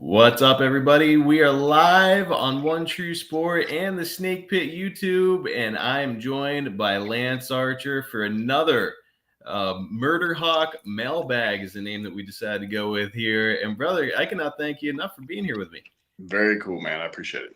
What's up, everybody? We are live on One True Sport and the Snake Pit YouTube, and I am joined by Lance Archer for another Murderhawk Mailbag is the name that we decided to go with here. And brother, I cannot thank you enough for being here with me. Very cool, man. I appreciate it.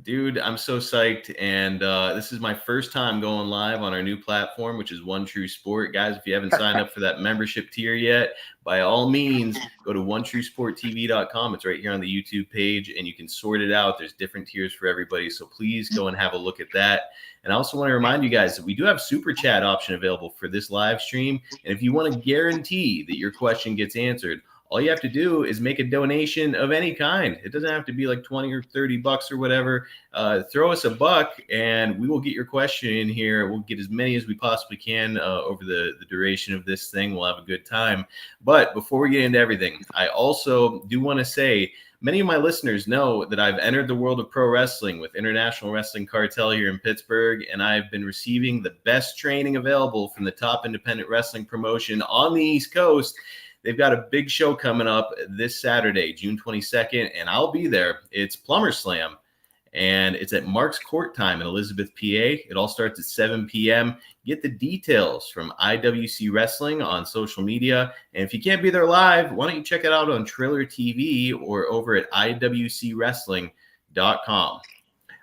Dude, I'm so psyched, and this is my first time going live on our new platform, which is One True Sport. Guys, if you haven't signed up for that membership tier yet, by all means, go to onetruesporttv.com. It's right here on the YouTube page, and you can sort it out. There's different tiers for everybody, so please go and have a look at that. And I also want to remind you guys that we do have Super Chat option available for this live stream, and if you want to guarantee that your question gets answered, all you have to do is make a donation of any kind. It doesn't have to be like 20 or 30 bucks or whatever. Throw us a buck and we will get your question in here. We'll get as many as we possibly can over the duration of this thing. We'll have a good time. But before we get into everything, I also do want to say, many of my listeners know that I've entered the world of pro wrestling with International Wrestling Cartel here in Pittsburgh, and I've been receiving the best training available from the top independent wrestling promotion on the East Coast. They've got a big show coming up this Saturday, June 22nd, and I'll be there. It's Plumber Slam, and it's at Mark's Court Time in Elizabeth, PA. It all starts at 7 p.m. Get the details from IWC Wrestling on social media. And if you can't be there live, why don't you check it out on Triller TV or over at iwcwrestling.com.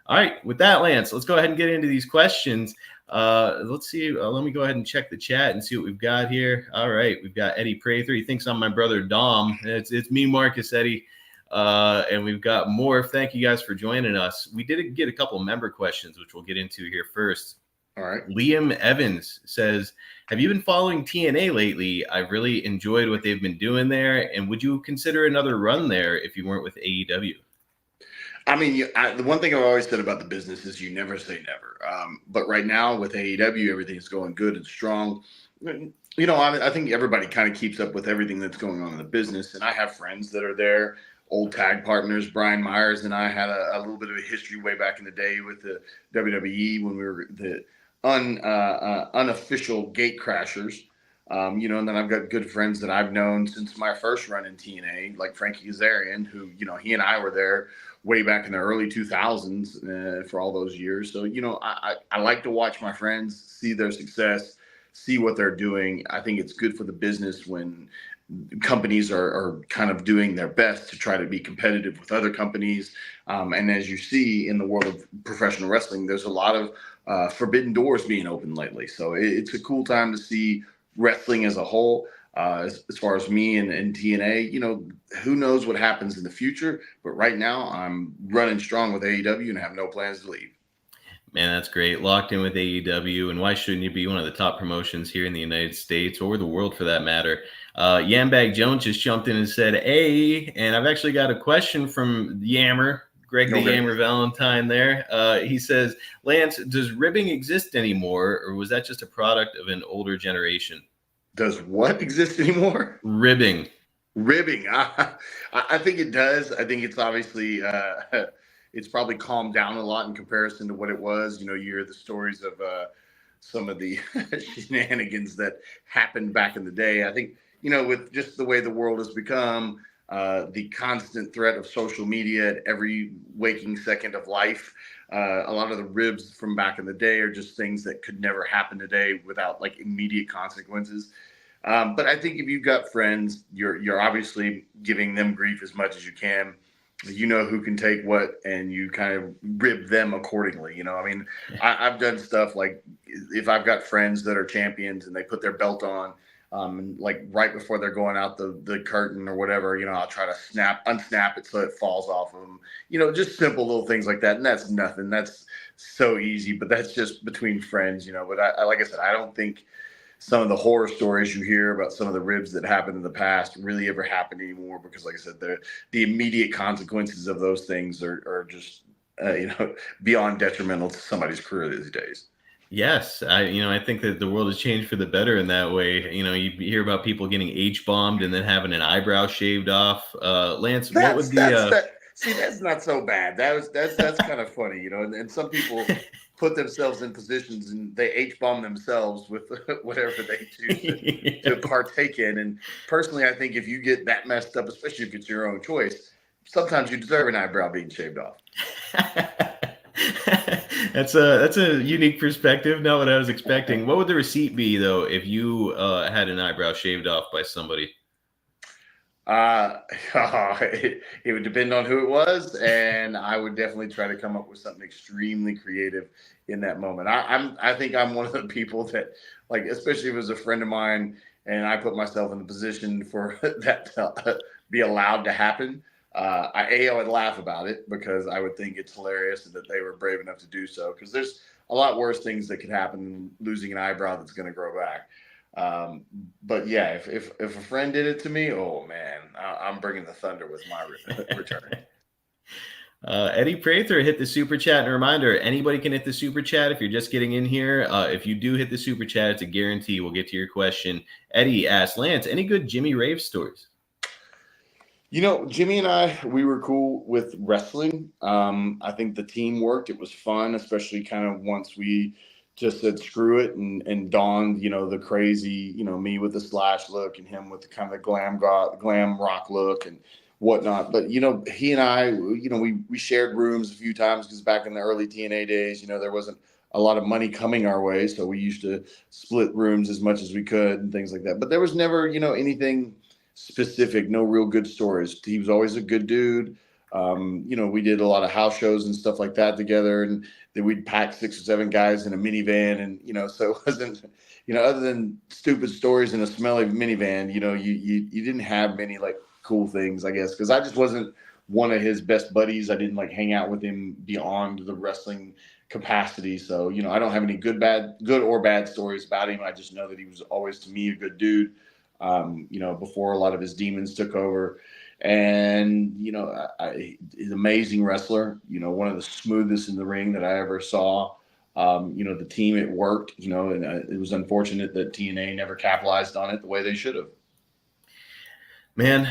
All right, with that, Lance, let's go ahead and get into these questions. Let's see. Let me go ahead and check the chat and see what we've got here. All right, we've got Eddie Prather. He thinks I'm my brother Dom. It's me, Marcus, Eddie. And we've got Morph. Thank you guys for joining us. We did get a couple member questions, which we'll get into here first. All right. Liam Evans says, have you been following TNA lately? I've really enjoyed what they've been doing there. And would you consider another run there if you weren't with AEW? I mean, the one thing I've always said about the business is you never say never. But right now with AEW, everything's going good and strong. You know, I think everybody kind of keeps up with everything that's going on in the business. And I have friends that are there, old tag partners. Brian Myers and I had a little bit of a history way back in the day with the WWE when we were the unofficial gate crashers. You know, and then I've got good friends that I've known since my first run in TNA, like Frankie Kazarian, who, you know, he and I were there way back in the early 2000s for all those years. So, you know, I like to watch my friends, see their success, see what they're doing. I think it's good for the business when companies are kind of doing their best to try to be competitive with other companies. And as you see in the world of professional wrestling, there's a lot of forbidden doors being opened lately. So it's a cool time to see wrestling as a whole. As far as me and TNA, you know, who knows what happens in the future, but right now I'm running strong with AEW and have no plans to leave. Man, that's great. Locked in with AEW, and why shouldn't you be one of the top promotions here in the United States or the world for that matter? Yambag Jones just jumped in and said, hey, and I've actually got a question from Yammer, Greg the Yammer Valentine there. He says, Lance, does ribbing exist anymore, or was that just a product of an older generation? Does what exist anymore? Ribbing. I think it does. I think it's obviously it's probably calmed down a lot in comparison to what it was. You know, you hear the stories of some of the shenanigans that happened back in the day. I think, you know, with just the way the world has become, the constant threat of social media at every waking second of life, a lot of the ribs from back in the day are just things that could never happen today without like immediate consequences. But I think if you've got friends, you're obviously giving them grief as much as you can. You know who can take what, and you kind of rib them accordingly. You know, I mean, I've done stuff like if I've got friends that are champions and they put their belt on, and like right before they're going out the curtain or whatever, you know, I'll try to unsnap it so it falls off of them. You know, just simple little things like that. And that's nothing. That's so easy, but that's just between friends, you know. But I like I said, I don't think some of the horror stories you hear about some of the ribs that happened in the past really ever happen anymore, because like I said, the immediate consequences of those things are just, you know, beyond detrimental to somebody's career these days. Yes, I think that the world has changed for the better in that way. You know, you hear about people getting H-bombed and then having an eyebrow shaved off. Lance, what would the see, that's not so bad. That's kind of funny, you know. And some people put themselves in positions and they H-bomb themselves with whatever they choose to partake in. And personally, I think if you get that messed up, especially if it's your own choice, sometimes you deserve an eyebrow being shaved off. That's a unique perspective. Not what I was expecting. What would the receipt be though if you had an eyebrow shaved off by somebody? Uh, it would depend on who it was, and I would definitely try to come up with something extremely creative in that moment. I think I'm one of the people that, like, especially if it was a friend of mine, and I put myself in the position for that to be allowed to happen. I would laugh about it because I would think it's hilarious that they were brave enough to do so. Because there's a lot worse things that could happen than losing an eyebrow that's going to grow back. But yeah, if a friend did it to me, oh man, I'm bringing the thunder with my return. Eddie Prather hit the super chat. And a reminder, anybody can hit the super chat if you're just getting in here. If you do hit the super chat, it's a guarantee we'll get to your question. Eddie asked, Lance, any good Jimmy Rave stories? You know, Jimmy and I, we were cool with wrestling. I think the team worked. It was fun, especially kind of once we just said screw it and donned, the crazy, me with the slash look and him with the kind of glam rock look and whatnot. But, he and I, we shared rooms a few times because back in the early TNA days, there wasn't a lot of money coming our way. So we used to split rooms as much as we could and things like that. But there was never, anything specific, no real good stories. He was always a good dude. We did a lot of house shows and stuff like that together, and then we'd pack 6 or 7 guys in a minivan, and so it wasn't, other than stupid stories in a smelly minivan, you didn't have many like cool things, I guess, because I just wasn't one of his best buddies. I didn't like hang out with him beyond the wrestling capacity. So, I don't have any good or bad stories about him. I just know that he was always to me a good dude. Before a lot of his demons took over. And, he's an amazing wrestler, one of the smoothest in the ring that I ever saw. The team, it worked, and it was unfortunate that TNA never capitalized on it the way they should have. Man,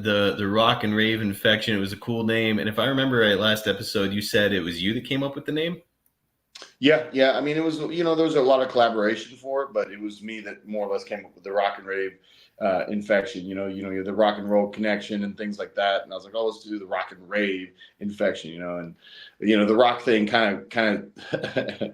the Rock and Rave infection, it was a cool name. And if I remember right, last episode, you said it was you that came up with the name? Yeah. I mean, it was, there was a lot of collaboration for it, but it was me that more or less came up with the Rock and Rave infection. You have the rock and roll connection and things like that. And I was like, oh, let's do the Rock and Rave infection. And the rock thing kind of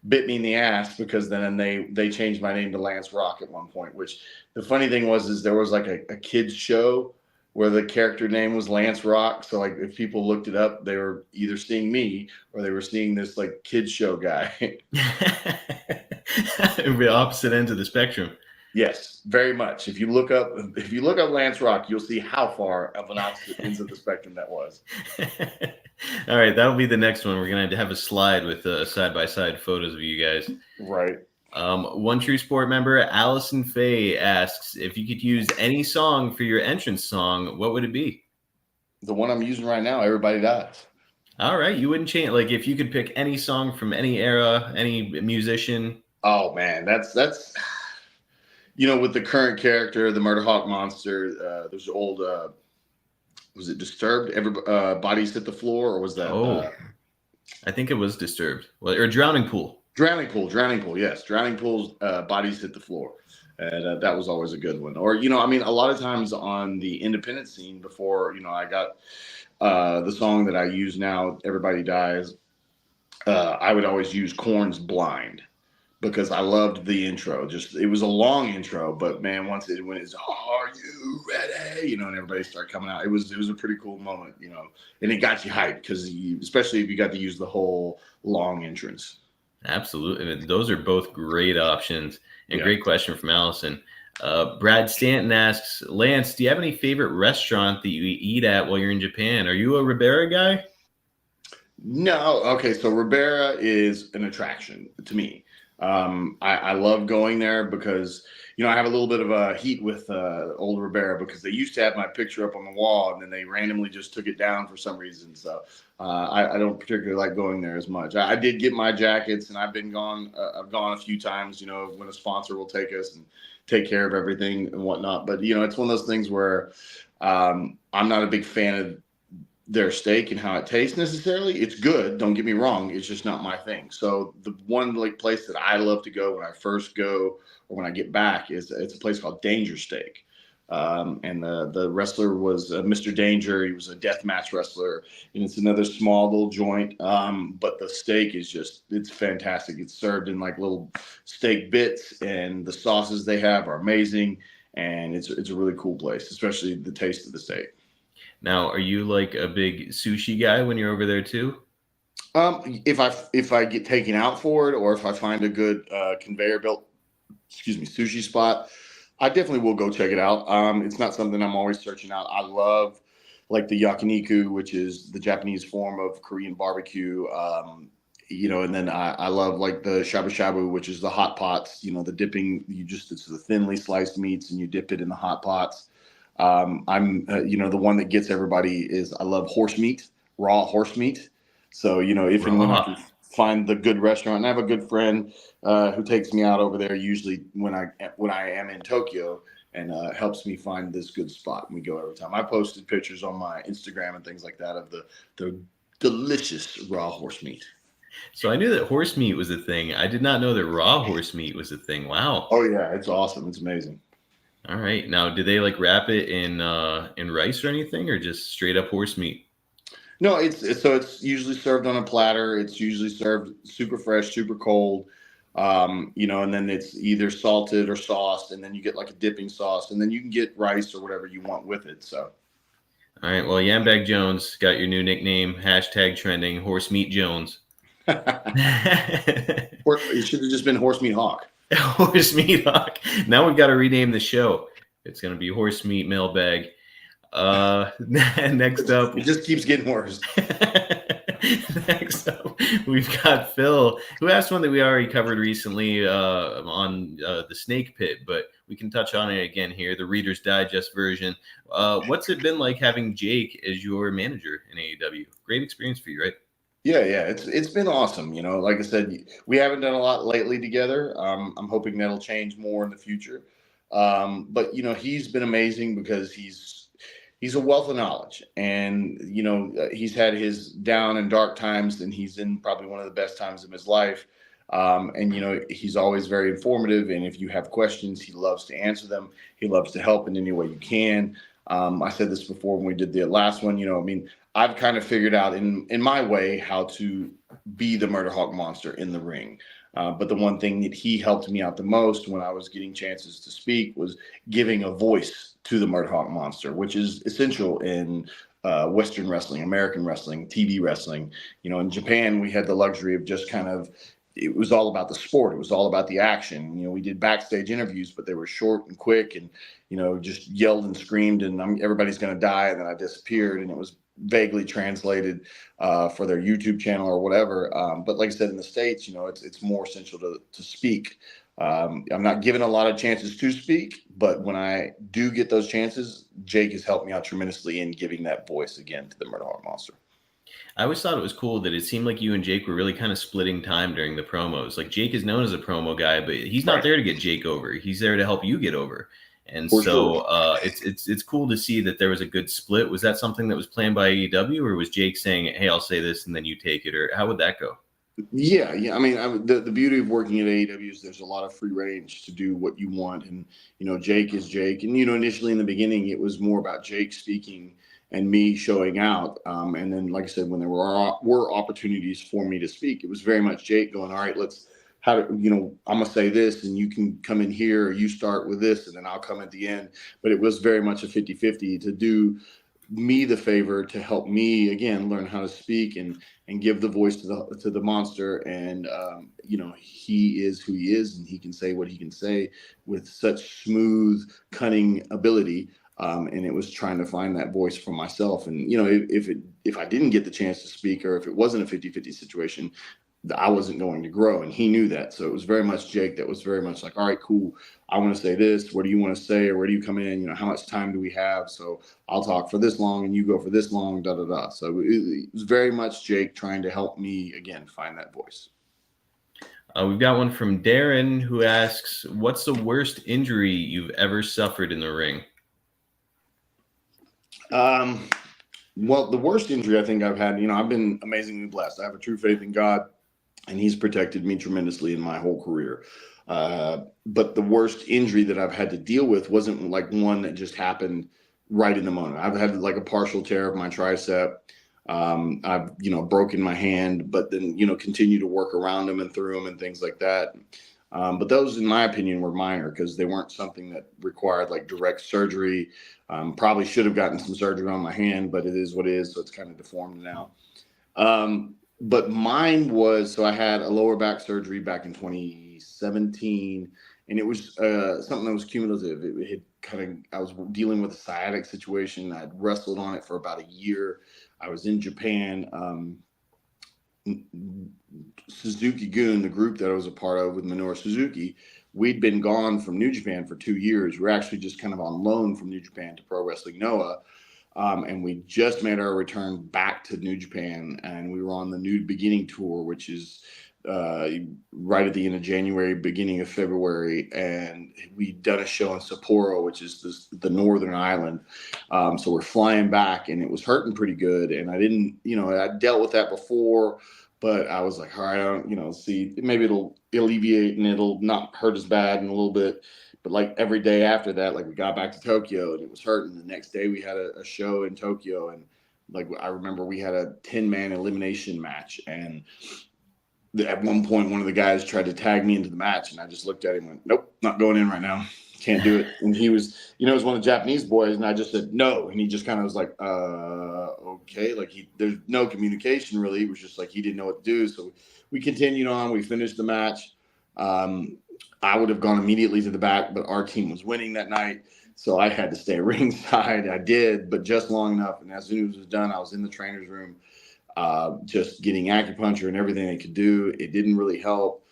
bit me in the ass because then they changed my name to Lance Rock at one point. Which the funny thing is there was like a kids show where the character name was Lance Rock. So like if people looked it up, they were either seeing me or they were seeing this like kids show guy. It would be opposite ends of the spectrum. Yes, very much. If you look up Lance Rock, you'll see how far of an opposite ends of the spectrum that was. All right, that'll be the next one. We're gonna have a slide with side-by-side photos of you guys. Right. One True Sport member, Allison Faye, asks if you could use any song for your entrance song, what would it be? The one I'm using right now, Everybody Dies. All right, you wouldn't change. Like if you could pick any song from any era, any musician. Oh man, that's with the current character, the Murderhawk monster. There's old. Was it Disturbed? Bodies Hit the Floor, or was that? I think it was Disturbed. Well, or Drowning Pool. Drowning Pool. Yes, Drowning Pool's Bodies Hit the Floor, and that was always a good one. Or I mean, a lot of times on the independent scene before I got the song that I use now, Everybody Dies. I would always use Korn's Blind because I loved the intro. It was a long intro, but man, when it's "Are you ready?" and everybody started coming out, it was a pretty cool moment, and it got you hyped because especially if you got to use the whole long entrance. Absolutely. Those are both great options and great question from Allison. Brad Stanton asks, Lance, do you have any favorite restaurant that you eat at while you're in Japan? Are you a Ribera guy? No. Okay. So Ribera is an attraction to me. I love going there because, I have a little bit of a heat with old Ribera because they used to have my picture up on the wall and then they randomly just took it down for some reason. So I don't particularly like going there as much. I did get my jackets and I've gone a few times, when a sponsor will take us and take care of everything and whatnot. But, it's one of those things where I'm not a big fan of their steak and how it tastes necessarily. It's good, don't get me wrong, it's just not my thing. So the one place that I love to go when I first go or when I get back it's a place called Danger Steak. And the wrestler was Mr. Danger. He was a death match wrestler, and it's another small little joint. But the steak is it's fantastic. It's served in like little steak bits, and the sauces they have are amazing. And it's a really cool place, especially the taste of the steak. Now, are you like a big sushi guy when you're over there too? If I get taken out for it, or if I find a good conveyor belt, sushi spot, I definitely will go check it out. It's not something I'm always searching out. I love like the yakiniku, which is the Japanese form of Korean barbecue. And then I love like the shabu shabu, which is the hot pots. The dipping. It's the thinly sliced meats, and you dip it in the hot pots. I'm the one that gets everybody is I love horse meat, raw horse meat. So if and when I can find the good restaurant, and I have a good friend who takes me out over there usually when I am in Tokyo, and helps me find this good spot. And we go every time. I posted pictures on my Instagram and things like that of the delicious raw horse meat. So I knew that horse meat was a thing. I did not know that raw horse meat was a thing. Wow. Oh yeah, it's awesome. It's amazing. All right. Now, do they like wrap it in rice or anything, or just straight up horse meat? No, it's usually served on a platter. It's usually served super fresh, super cold. And then it's either salted or sauced, and then you get like a dipping sauce, and then you can get rice or whatever you want with it. So, all right. Well, Yambag Jones got your new nickname, hashtag trending, Horse Meat Jones. It should have just been Horse Meat Hawk. Horse Meat Hawk. Now we've got to rename the show. It's going to be Horse Meat Mailbag. Next up, it just keeps getting worse. Next up, we've got Phil, who asked one that we already covered recently on the Snake Pit, but we can touch on it again here, the Reader's Digest version. What's it been like having Jake as your manager in AEW? Great experience for you, right? Yeah, it's been awesome. Like I said, we haven't done a lot lately together. I'm hoping that'll change more in the future. But he's been amazing because he's a wealth of knowledge, and he's had his down and dark times, and he's in probably one of the best times of his life. And he's always very informative, and if you have questions, he loves to answer them. He loves to help in any way you can. I said this before when we did the last one. I've kind of figured out in my way how to be the Murderhawk monster in the ring. But the one thing that he helped me out the most when I was getting chances to speak was giving a voice to the Murderhawk monster, which is essential in Western wrestling, American wrestling, TV wrestling. In Japan, we had the luxury of just it was all about the sport. It was all about the action. We did backstage interviews, but they were short and quick, and just yelled and screamed, and everybody's going to die. And then I disappeared, and it was vaguely translated for their YouTube channel or whatever. But like I said, in the States, it's more essential to speak. I'm not given a lot of chances to speak, but when I do get those chances, Jake has helped me out tremendously in giving that voice again to the Murderhawk monster. I always thought it was cool that it seemed like you and Jake were really kind of splitting time during the promos. Like Jake is known as a promo guy, but he's not there to get Jake over. He's there to help you get over. And it's cool to see that there was a good split. Was that something that was planned by AEW, or was Jake saying, "Hey, I'll say this," and then you take it, or how would that go? Yeah. I mean, the beauty of working at AEW is there's a lot of free range to do what you want, and Jake is Jake, and initially in the beginning it was more about Jake speaking and me showing out, and then like I said, when there were opportunities for me to speak, it was very much Jake going, "All right, I'm gonna say this, and you can come in here, or you start with this, and then I'll come at the end." But it was very much a 50-50 to do me the favor to help me again learn how to speak and give the voice to the monster. And he is who he is, and he can say what he can say with such smooth, cunning ability. And it was trying to find that voice for myself. And if I didn't get the chance to speak, or if it wasn't a 50-50 situation, I wasn't going to grow, and he knew that. So it was very much Jake that was very much like, "All right, cool. I want to say this. What do you want to say, or where do you come in? How much time do we have? So I'll talk for this long, and you go for this long, da da da." So it was very much Jake trying to help me again find that voice. We've got one from Darren, who asks, "What's the worst injury you've ever suffered in the ring?" Well, the worst injury I think I've had, I've been amazingly blessed. I have a true faith in God. and he's protected me tremendously in my whole career. But the worst injury that I've had to deal with wasn't like one that just happened right in the moment. I've had like a partial tear of my tricep. I've, broken my hand, but then, continue to work around them and through them and things like that. But those, in my opinion, were minor because they weren't something that required like direct surgery. Probably should have gotten some surgery on my hand, but it is what it is. So it's kind of deformed now. But mine was, so I had a lower back surgery back in 2017, and it was something that was cumulative. It had I was dealing with a sciatic situation. I'd wrestled on it for about a year. I was in Japan. Suzuki Gun, the group that I was a part of with Minoru Suzuki, we'd been gone from New Japan for 2 years. We're actually just kind of on loan from New Japan to Pro Wrestling Noah. And we just made our return back to New Japan, and we were on the New Beginning tour, which is right at the end of January, beginning of February, and we'd done a show in Sapporo, which is the northern island. So we're flying back, and it was hurting pretty good. And I didn't, I dealt with that before, but I was like, all right, I don't, see, maybe it'll alleviate and it'll not hurt as bad in a little bit. But like every day after that, like we got back to Tokyo and it was hurting. The next day we had a show in Tokyo, and like I remember we had a 10-man elimination match, and at one point one of the guys tried to tag me into the match, and I just looked at him and went, nope, not going in right now. Can't do it. And he was, it was one of the Japanese boys, and I just said no, and he just kind of was like, okay, like there's no communication really. It was just like he didn't know what to do. So we continued on. We finished the match. I would have gone immediately to the back, but our team was winning that night, so I had to stay ringside. I did, but just long enough. And as soon as it was done, I was in the trainer's room, just getting acupuncture and everything they could do. It didn't really help.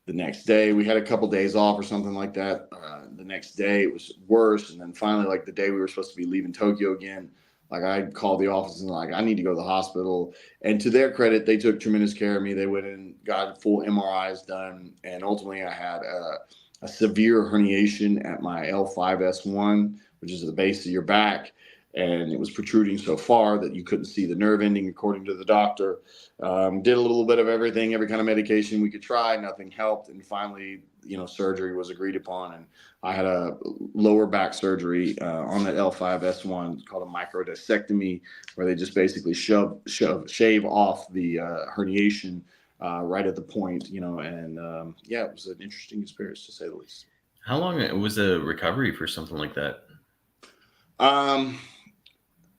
The next day, we had a couple days off or something like that. The next day, it was worse. And then finally, like the day we were supposed to be leaving Tokyo again, like I called the office and like, I need to go to the hospital. And to their credit, they took tremendous care of me. They went and got full MRIs done. And ultimately I had a severe herniation at my L5S1, which is at the base of your back. And it was protruding so far that you couldn't see the nerve ending, according to the doctor. Did a little bit of everything, every kind of medication we could try. Nothing helped. And finally, surgery was agreed upon. And I had a lower back surgery on the L5S1 called a microdiscectomy, where they just basically shave off the herniation right at the point, and yeah, it was an interesting experience to say the least. How long was the recovery for something like that?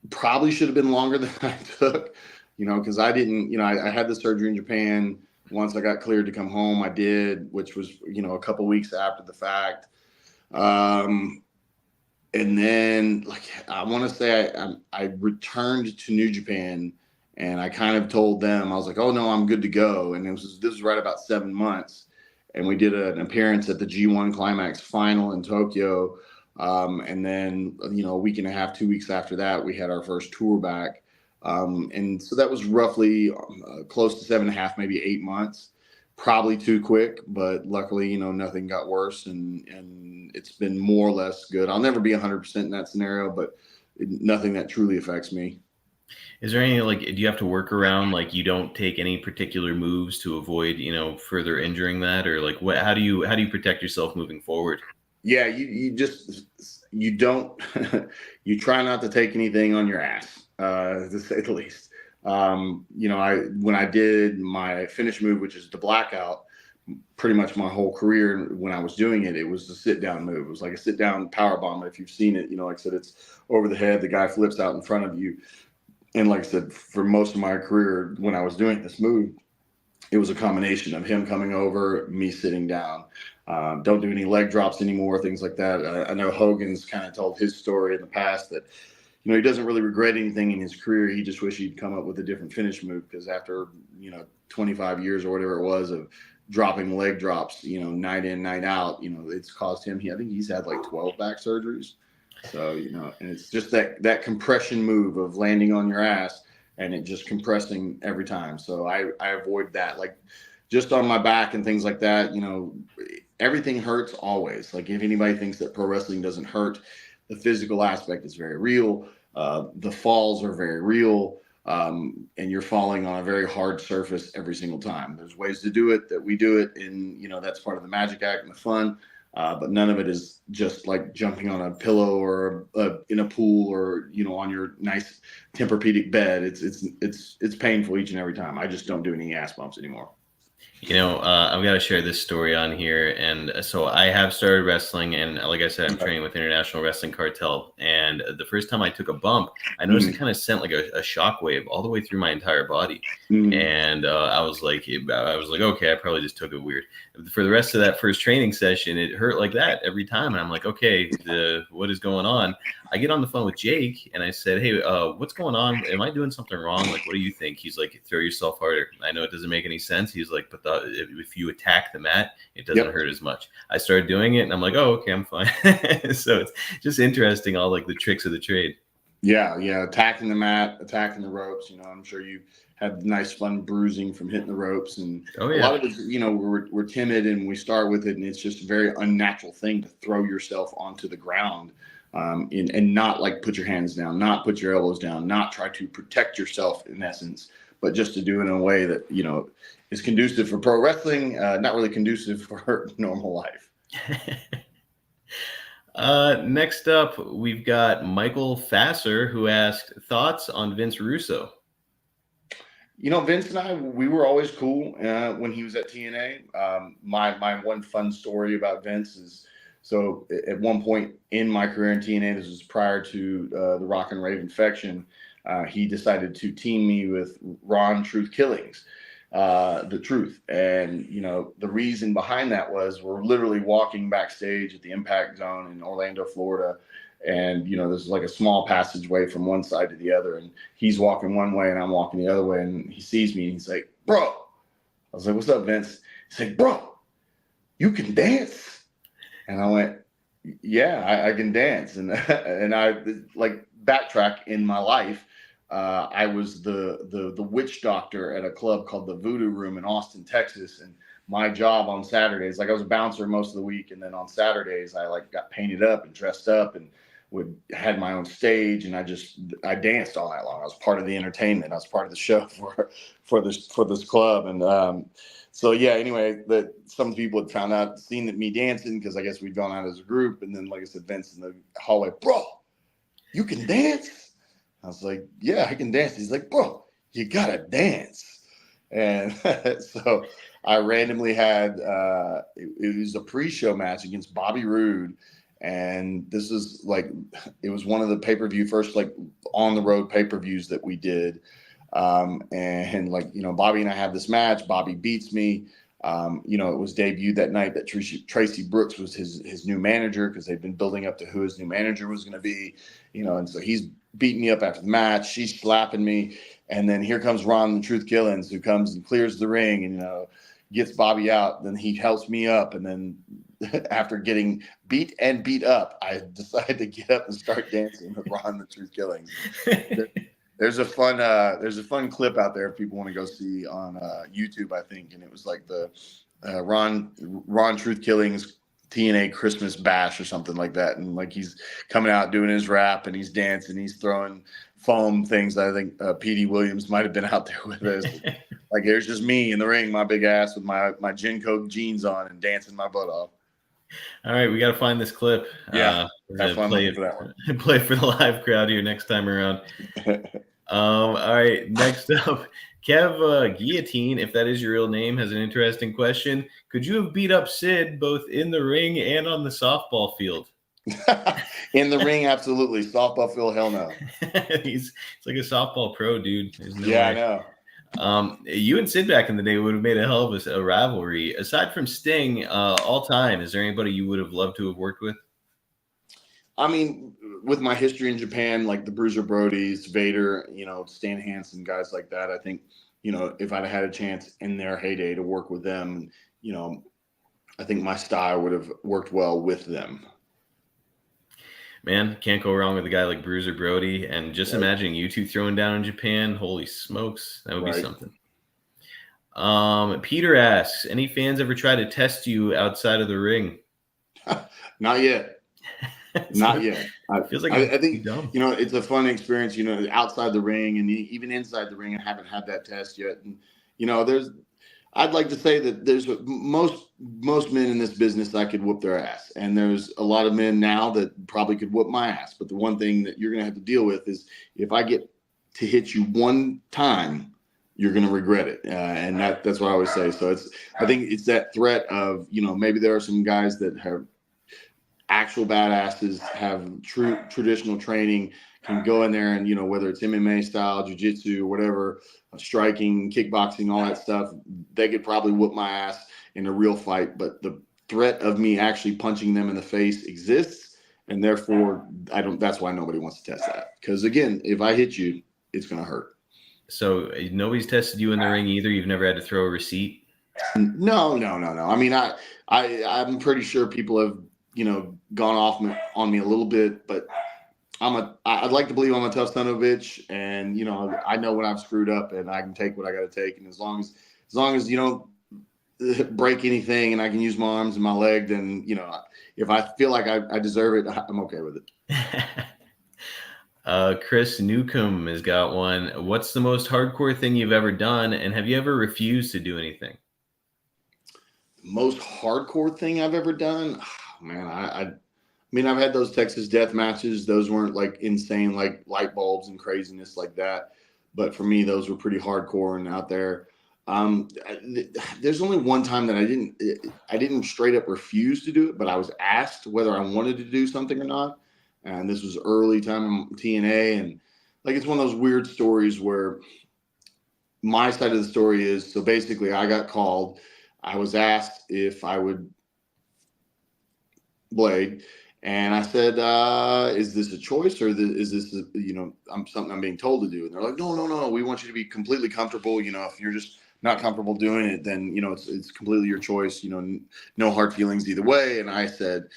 Probably should have been longer than I took, because I didn't, I had the surgery in Japan. Once I got cleared to come home, I did, which was, a couple weeks after the fact. And then, like, I want to say I returned to New Japan, and I kind of told them, I was like, oh, no, I'm good to go. And this was right about 7 months. And we did an appearance at the G1 Climax final in Tokyo. And then, a week and a half, 2 weeks after that, we had our first tour back. And so that was roughly close to 7.5, maybe 8 months. Probably too quick, but luckily, nothing got worse, and it's been more or less good. I'll never be 100% in that scenario, but nothing that truly affects me. Is there any, like, do you have to work around, like, you don't take any particular moves to avoid, further injuring that, or like how do you protect yourself moving forward? Yeah, you don't, you try not to take anything on your ass, to say the least. When I did my finish move, which is the blackout, pretty much my whole career, when I was doing it, it was the sit down move. It was like a sit down power bomb. If you've seen it, like I said, it's over the head. The guy flips out in front of you. And like I said, for most of my career, when I was doing this move, it was a combination of him coming over, me sitting down. Don't do any leg drops anymore, things like that. I know Hogan's kind of told his story in the past that, he doesn't really regret anything in his career. He just wished he'd come up with a different finish move, because after, 25 years or whatever it was of dropping leg drops, night in, night out, it's caused him, I think he's had like 12 back surgeries. So, and it's just that compression move of landing on your ass and it just compressing every time. So I avoid that, like just on my back and things like that, everything hurts always. Like if anybody thinks that pro wrestling doesn't hurt, the physical aspect is very real. The falls are very real. and you're falling on a very hard surface every single time. There's ways to do it that we do it, and that's part of the magic act and the fun. But none of it is just like jumping on a pillow or in a pool or on your nice Tempur-Pedic bed. It's painful each and every time. I just don't do any ass bumps anymore. I've got to share this story on here. And so I have started wrestling, and like I said, I'm training with International Wrestling Cartel. And the first time I took a bump, I noticed it kind of sent like a shockwave all the way through my entire body. And I was like, okay, I probably just took it weird. For the rest of that first training session, it hurt like that every time. And I'm like, okay, what is going on? I get on the phone with Jake and I said, hey, what's going on? Am I doing something wrong? Like, what do you think? He's like, throw yourself harder. I know it doesn't make any sense. He's like, but if you attack the mat, it doesn't hurt as much. I started doing it and I'm like, oh, okay, I'm fine. So it's just interesting, all like the tricks of the trade. Yeah. Attacking the mat, attacking the ropes. I'm sure you had nice fun bruising from hitting the ropes, and a lot of it, we're timid and we start with it, and it's just a very unnatural thing to throw yourself onto the ground, and not like put your hands down, not put your elbows down, not try to protect yourself in essence, but just to do it in a way that is conducive for pro wrestling, not really conducive for normal life. Next up, we've got Michael Fasser, who asked thoughts on Vince Russo. Vince and I, we were always cool when he was at TNA. My one fun story about Vince is, so at one point in my career in TNA, this was prior to the Rock and Rave infection, he decided to team me with Ron Truth Killings, the Truth. And, the reason behind that was we're literally walking backstage at the Impact Zone in Orlando, Florida. And, this is like a small passageway from one side to the other. And he's walking one way and I'm walking the other way. And he sees me and he's like, bro. I was like, what's up, Vince? He's like, bro, you can dance. And I went, yeah, I can dance. And I like backtrack in my life. I was the witch doctor at a club called the Voodoo Room in Austin, Texas. And my job on Saturdays, like I was a bouncer most of the week. And then on Saturdays, I like got painted up and dressed up and had my own stage, and I danced all night long. I was part of the entertainment. I was part of the show for this club. And so yeah, anyway, some people had found out, seen that me dancing, because I guess we'd gone out as a group. And then, like I said, Vince in the hallway, bro, you can dance? I was like, yeah, I can dance. He's like, bro, you gotta dance. And so I randomly had it was a pre-show match against Bobby Roode. And this is it was one of the pay-per-view first, on the road pay-per-views that we did. And Bobby and I had this match. Bobby beats me. It was debuted that night that Tracy Brooks was his new manager, because they've been building up to who his new manager was going to be, and so he's beating me up after the match. She's slapping me. And then here comes Ron the Truth Killings, who comes and clears the ring and, gets Bobby out. Then he helps me up. And then after getting beat up, I decided to get up and start dancing with Ron the Truth Killings. There's a fun clip out there if people want to go see on YouTube, I think. And it was like the Ron Truth Killings TNA Christmas Bash or something like that. And he's coming out doing his rap and he's dancing, he's throwing foam things. I think Petey Williams might have been out there with us. There's just me in the ring, my big ass with my Gin Coke jeans on and dancing my butt off. All right, we got to find this clip. Yeah, have fun play it for that one. Play for the live crowd here next time around. All right, next up, Kev Guillotine, if that is your real name, has an interesting question. Could you have beat up Sid both in the ring and on the softball field? In the ring, absolutely. Softball field, hell no. He's like a softball pro, dude. No way. I know. You and Sid back in the day would have made a hell of a rivalry. Aside from Sting, all time, is there anybody you would have loved to have worked with? I mean, with my history in Japan, like the Bruiser Brodies, Vader, Stan Hansen, guys like that, I think, if I'd had a chance in their heyday to work with them, I think my style would have worked well with them. Man, can't go wrong with a guy like Bruiser Brody. And just imagining you two throwing down in Japan, holy smokes, that would be something. Peter asks, any fans ever try to test you outside of the ring? Not yet. Not yet. Feels like I it'd be think, dumb. it's a fun experience, outside the ring and even inside the ring. I haven't had that test yet. And, I'd like to say that there's most men in this business I could whoop their ass, and there's a lot of men now that probably could whoop my ass. But the one thing that you're going to have to deal with is if I get to hit you one time, you're going to regret it, and that's what I always say. So I think it's that threat of maybe there are some guys that have actual badasses, have true traditional training, can go in there and whether it's MMA style, jiu-jitsu, whatever, striking, kickboxing, all that stuff, they could probably whoop my ass in a real fight. But the threat of me actually punching them in the face exists, and therefore that's why nobody wants to test that. Because again, if I hit you, it's going to hurt. So nobody's tested you in the ring either? You've never had to throw a receipt? No. I mean, I'm pretty sure people have gone off on me a little bit, but I'd like to believe I'm a tough son of a bitch, and I know when I've screwed up, and I can take what I got to take, and as long as you don't break anything, and I can use my arms and my leg, then if I feel like I deserve it, I'm okay with it. Chris Newcomb has got one. What's the most hardcore thing you've ever done, and have you ever refused to do anything? Most hardcore thing I've ever done? Oh, man, I mean, I've had those Texas death matches. Those weren't like insane, like light bulbs and craziness like that. But for me, those were pretty hardcore and out there. There's only one time that I didn't straight up refuse to do it, but I was asked whether I wanted to do something or not. And this was early time in TNA. And like, it's one of those weird stories where my side of the story is, so basically I got called. I was asked if I would blade. And I said, is this a choice, or is this, something I'm being told to do? And they're like, no. We want you to be completely comfortable. If you're just not comfortable doing it, then, it's completely your choice, no hard feelings either way. And I said,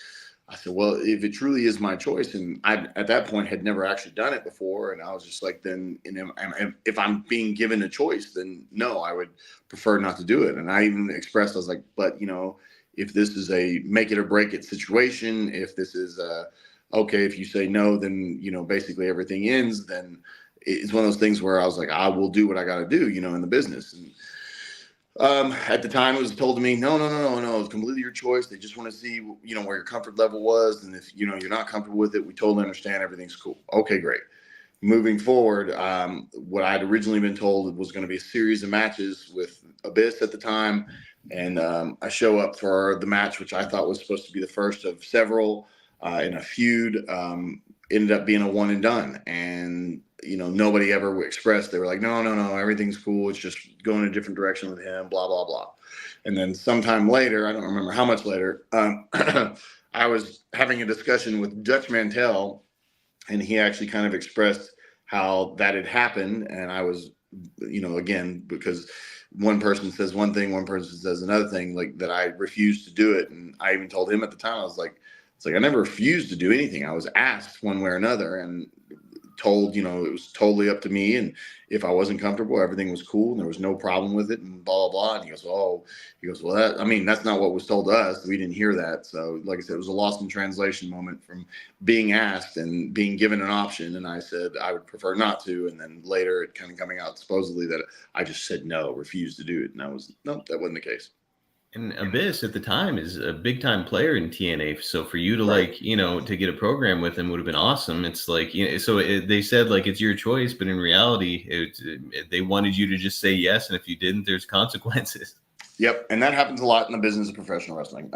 well, if it truly is my choice, and I, at that point, had never actually done it before. And I was just like, then, if I'm being given a choice, then no, I would prefer not to do it. And I even expressed, I was like, but, if this is a make it or break it situation, if this is okay, if you say no, then, basically everything ends, then it's one of those things where I was like, I will do what I got to do, in the business. And at the time it was told to me, no, it's completely your choice. They just want to see, where your comfort level was. And if, you're not comfortable with it, we totally understand. Everything's cool. Okay, great. Moving forward, what I had originally been told was going to be a series of matches with Abyss at the time. And I show up for the match, which I thought was supposed to be the first of several in a feud. Ended up being a one and done. And, nobody ever expressed. They were like, no, everything's cool. It's just going a different direction with him, blah, blah, blah. And then sometime later, I don't remember how much later, I was having a discussion with Dutch Mantel, and he actually kind of expressed how that had happened. And I was, again, because one person says one thing, one person says another thing, like that I refused to do it. And I even told him at the time, I was like, I never refused to do anything. I was asked one way or another and told, it was totally up to me. And if I wasn't comfortable, everything was cool and there was no problem with it and blah, blah, blah. And he goes, well, that's not what was told to us. We didn't hear that. So like I said, it was a lost in translation moment from being asked and being given an option. And I said, I would prefer not to. And then later it kind of coming out supposedly that I just said, no, refused to do it. And that wasn't the case. And Abyss at the time is a big time player in TNA. So for you to to get a program with him would have been awesome. It's like, they said like, it's your choice, but in reality, they wanted you to just say yes. And if you didn't, there's consequences. Yep. And that happens a lot in the business of professional wrestling.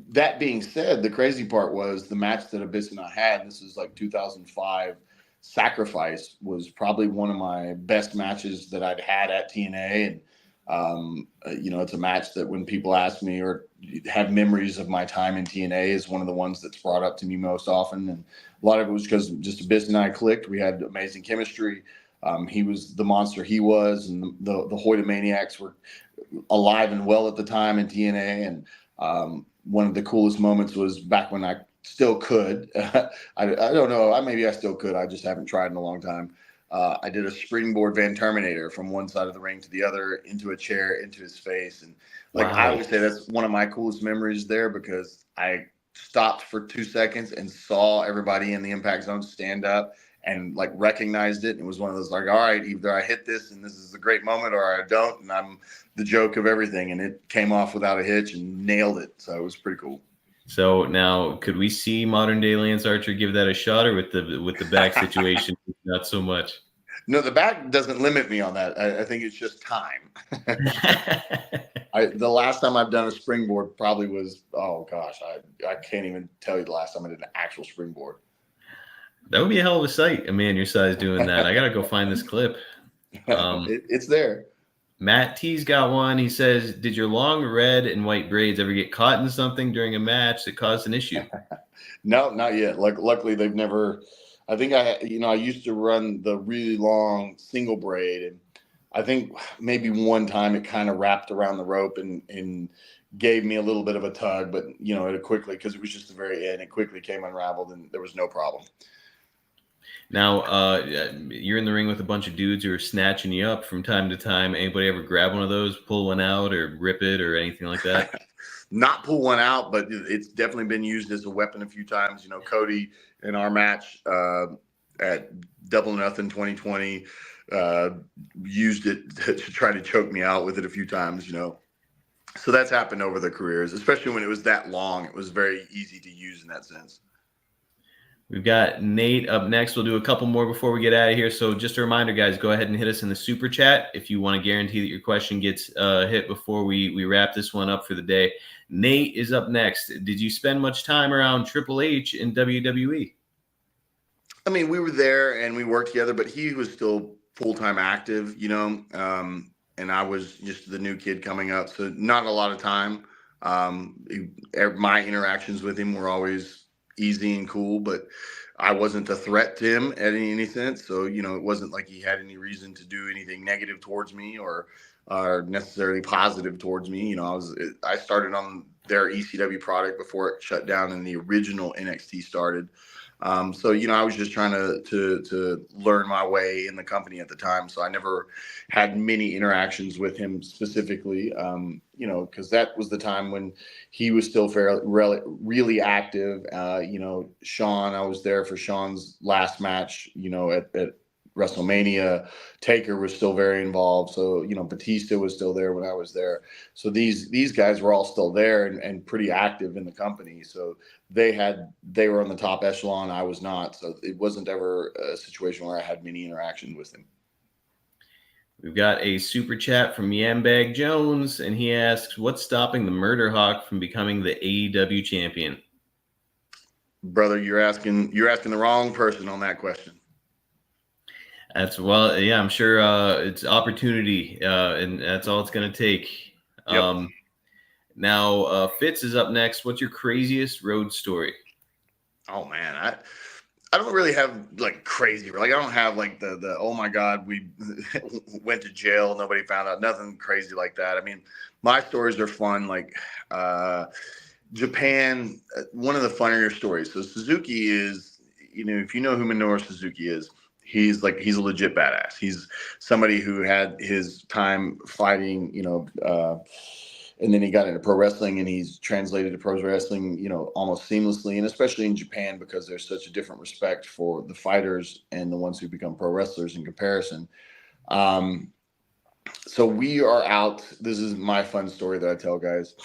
That being said, the crazy part was the match that Abyss and I had, this was like 2005, Sacrifice, was probably one of my best matches that I'd had at TNA. And it's a match that when people ask me or have memories of my time in TNA is one of the ones that's brought up to me most often. And a lot of it was because just Abyss and I clicked. We had amazing chemistry. He was the monster he was, and the Hoyt Maniacs were alive and well at the time in TNA. And one of the coolest moments was back when I still could. I don't know. Maybe I still could. I just haven't tried in a long time. I did a springboard Van Terminator from one side of the ring to the other, into a chair, into his face. And wow. I always say that's one of my coolest memories there, because I stopped for 2 seconds and saw everybody in the impact zone stand up and like recognized it. And it was one of those like, all right, either I hit this and this is a great moment, or I don't, and I'm the joke of everything. And it came off without a hitch and nailed it. So it was pretty cool. So now, could we see modern day Lance Archer give that a shot, or with the back situation, not so much? No, the back doesn't limit me on that. I think it's just time. The last time I've done a springboard probably was, oh gosh, I can't even tell you the last time I did an actual springboard. That would be a hell of a sight, a man your size doing that. I gotta go find this clip. It's there. Matt T's got one. He says, "Did your long red and white braids ever get caught in something during a match that caused an issue?" No, not yet. Luckily, they've never. I think I used to run the really long single braid, and I think maybe one time it kind of wrapped around the rope and gave me a little bit of a tug, but it quickly, because it was just the very end, it quickly came unraveled and there was no problem. Now, you're in the ring with a bunch of dudes who are snatching you up from time to time. Anybody ever grab one of those, pull one out, or rip it, or anything like that? Not pull one out, but it's definitely been used as a weapon a few times. Cody in our match at Double Nothing 2020 used it to try to choke me out with it a few times. So that's happened over their careers, especially when it was that long. It was very easy to use in that sense. We've got Nate up next. We'll do a couple more before we get out of here. So just a reminder, guys, go ahead and hit us in the super chat if you want to guarantee that your question gets hit before we wrap this one up for the day. Nate is up next. Did you spend much time around Triple H in WWE? I mean, we were there and we worked together, but he was still full-time active, and I was just the new kid coming up. So not a lot of time. My interactions with him were always easy and cool, but I wasn't a threat to him at any sense. So, it wasn't like he had any reason to do anything negative towards me or necessarily positive towards me. I started on their ECW product before it shut down and the original NXT started. So, I was just trying to learn my way in the company at the time. So I never had many interactions with him specifically, because that was the time when he was still really active. Sean, I was there for Sean's last match, at WrestleMania. Taker was still very involved. So, Batista was still there when I was there. So these guys were all still there and pretty active in the company. So they were on the top echelon. I was not. So it wasn't ever a situation where I had many interactions with them. We've got a super chat from Mailbag Jones, and he asks, "What's stopping the Murderhawk from becoming the AEW champion?" Brother, you're asking the wrong person on that question. I'm sure it's opportunity, and that's all it's going to take. Yep. Now, Fitz is up next. What's your craziest road story? Oh man, I don't really have like crazy. Like I don't have like the oh my God, we went to jail, nobody found out, nothing crazy like that. I mean, my stories are fun. Like Japan, one of the funnier stories. So Suzuki is, if you know who Minoru Suzuki is, he's a legit badass. He's somebody who had his time fighting, and then he got into pro wrestling and he's translated to pro wrestling, almost seamlessly. And especially in Japan, because there's such a different respect for the fighters and the ones who become pro wrestlers in comparison. So we are out. This is my fun story that I tell guys.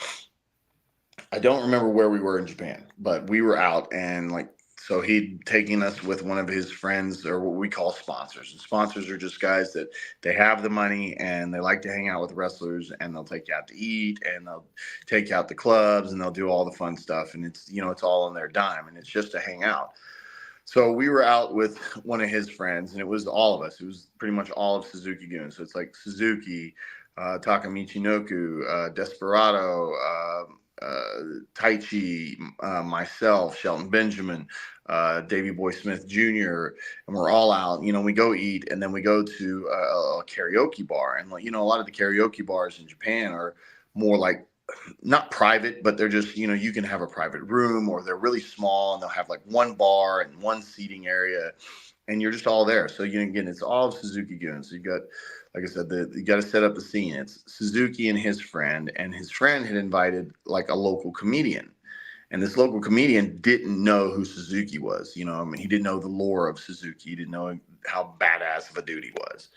I don't remember where we were in Japan, but we were out, and so he'd taken us with one of his friends, or what we call sponsors. And sponsors are just guys that they have the money and they like to hang out with wrestlers, and they'll take you out to eat and they'll take you out to clubs and they'll do all the fun stuff. And it's, it's all on their dime and it's just to hang out. So we were out with one of his friends, and it was all of us. It was pretty much all of Suzuki Gun. So it's like Suzuki, Taka Michinoku, Desperado, Taichi, myself, Shelton Benjamin, Davey Boy Smith Jr., and we're all out. We go eat, and then we go to a karaoke bar. And a lot of the karaoke bars in Japan are more like not private, but they're just, you can have a private room, or they're really small and they'll have like one bar and one seating area, and you're just all there. So again, it's all Suzuki Gun. So you got, like I said, you got to set up the scene. It's Suzuki and his friend had invited like a local comedian. And this local comedian didn't know who Suzuki was. You know, I mean, he didn't know the lore of Suzuki. He didn't know how badass of a dude he was.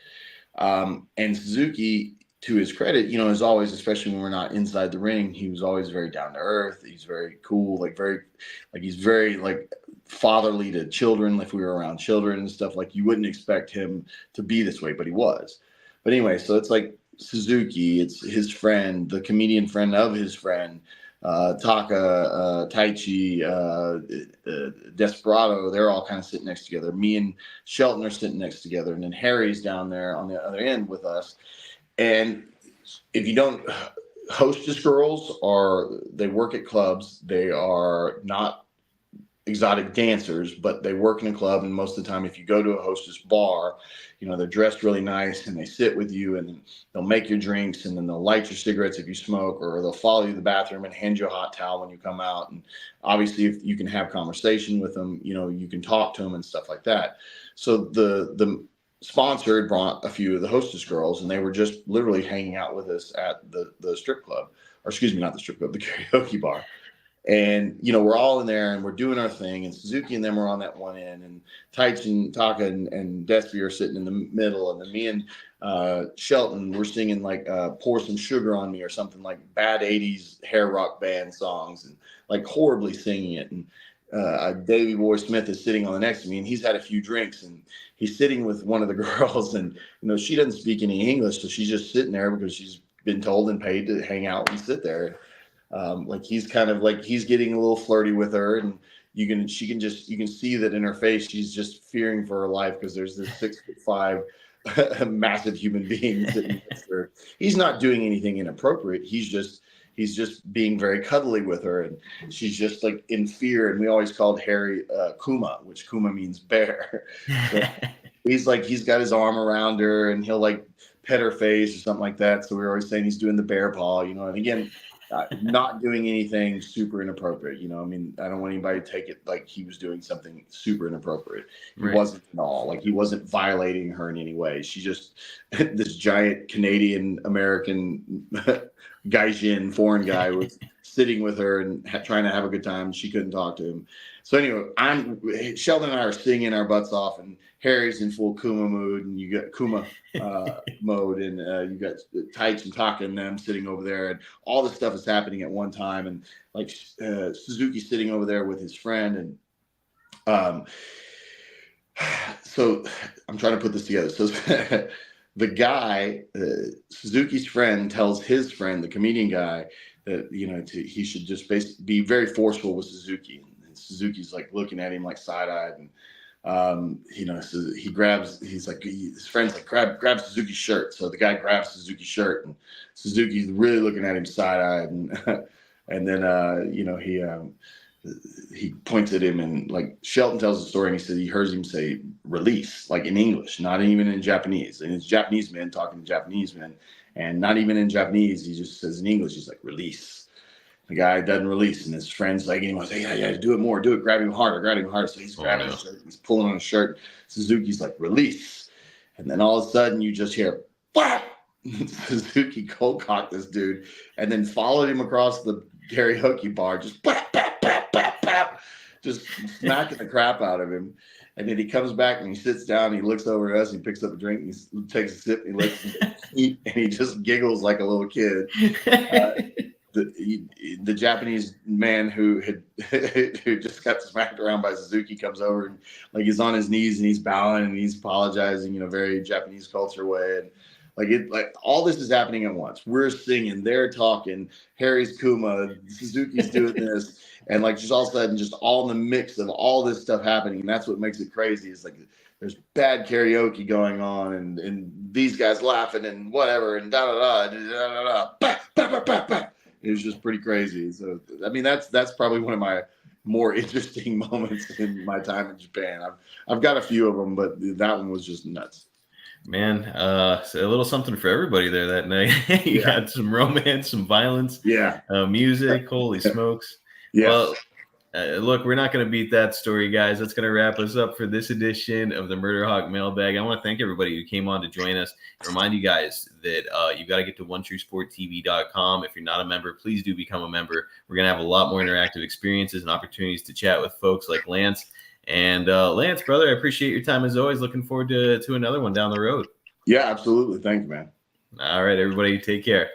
And Suzuki, to his credit, you know, as always, especially when we're not inside the ring, he was always very down to earth. He's very cool, he's very like fatherly to children. If we were around children and stuff, like you wouldn't expect him to be this way, but he was. But anyway, so it's like Suzuki, it's his friend, the comedian friend of his friend, Taka, Taichi, Desperado, they're all kind of sitting next together. Me and Shelton are sitting next together, and then Harry's down there on the other end with us. And if you don't, hostess girls they work at clubs. They are not exotic dancers, but they work in a club. And most of the time, if you go to a hostess bar, you know, they're dressed really nice and they sit with you and they'll make your drinks and then they'll light your cigarettes if you smoke, or they'll follow you to the bathroom and hand you a hot towel when you come out. And obviously, if you can have conversation with them, you know, you can talk to them and stuff like that. So the sponsor had brought a few of the hostess girls, and they were just literally hanging out with us at the strip club, or excuse me, not the strip club, the karaoke bar. And, you know, we're all in there and we're doing our thing, and Suzuki and them are on that one end, and Taich and Taka and Despy are sitting in the middle, and then me and Shelton, we're singing like Pour Some Sugar on Me or something, like bad 80s hair rock band songs, and like horribly singing it. And Davey Boy Smith is sitting on the next to me, and he's had a few drinks, and he's sitting with one of the girls, and, you know, she doesn't speak any English, so she's just sitting there because she's been told and paid to hang out and sit there. Like he's kind of like, he's getting a little flirty with her, and you can see that in her face, she's just fearing for her life because there's this 6'5" massive human being sitting next to her. He's not doing anything inappropriate. He's just being very cuddly with her, and she's just like in fear. And we always called Harry Kuma, which Kuma means bear. So he's got his arm around her, and he'll like pet her face or something like that. So we're always saying he's doing the bear paw, you know. And again, not doing anything super inappropriate, you know. I mean, I don't want anybody to take it like he was doing something super inappropriate. He wasn't at all. Like, he wasn't violating her in any way. She just this giant Canadian American gaijin foreign guy was sitting with her and trying to have a good time. She couldn't talk to him. So anyway, Sheldon and I are singing our butts off, and Harry's in full Kuma mood, and you got Kuma mode, and you got Taich and Taka and them sitting over there, and all this stuff is happening at one time, and like Suzuki sitting over there with his friend, and so I'm trying to put this together. So the guy, Suzuki's friend, tells his friend, the comedian guy, that, you know, he should just basically be very forceful with Suzuki. And Suzuki's like looking at him like side-eyed, and you know, so his friend's like, grab Suzuki's shirt. So the guy grabs Suzuki's shirt, and Suzuki's really looking at him side-eyed, and then you know, he points at him, and like Shelton tells the story, and he said he hears him say release, like in English, not even in Japanese. And it's Japanese men talking to Japanese men, and not even in Japanese. He just says in English, he's like, release. The guy doesn't release, and his friend's like, anyone say, yeah, do it more, do it, grab him harder. So he's grabbing his shirt, he's pulling on his shirt. Suzuki's like, release. And then all of a sudden you just hear, whap! Suzuki cold cocked this dude, and then followed him across the karaoke bar, just bap, bap, bap, bap, bap, just smacking the crap out of him. And then he comes back and he sits down, and he looks over at us, and he picks up a drink, and he takes a sip, and he lets him eat, and he just giggles like a little kid. The Japanese man who just got smacked around by Suzuki comes over, and like he's on his knees and he's bowing and he's apologizing in a very Japanese culture way, and like all this is happening at once. We're singing, they're talking, Harry's Kuma, Suzuki's doing this, and like just all of a sudden, just all in the mix of all this stuff happening, and that's what makes it crazy. Is like there's bad karaoke going on, and these guys laughing and whatever, and da da da da da da. Bah, bah, bah, bah. It was just pretty crazy. So, I mean, that's probably one of my more interesting moments in my time in Japan. I've got a few of them, but that one was just nuts. Man, so a little something for everybody there that night. You got some romance, some violence, music. Holy smokes! Yeah. Well, Look, we're not going to beat that story, guys. That's going to wrap us up for this edition of the Murderhawk Mailbag. I want to thank everybody who came on to join us. Remind you guys that you got to get to OneTrueSportTV.com. If you're not a member, please do become a member. We're going to have a lot more interactive experiences and opportunities to chat with folks like Lance. And Lance, brother, I appreciate your time as always. Looking forward to another one down the road. Yeah, absolutely. Thanks, man. All right, everybody, take care.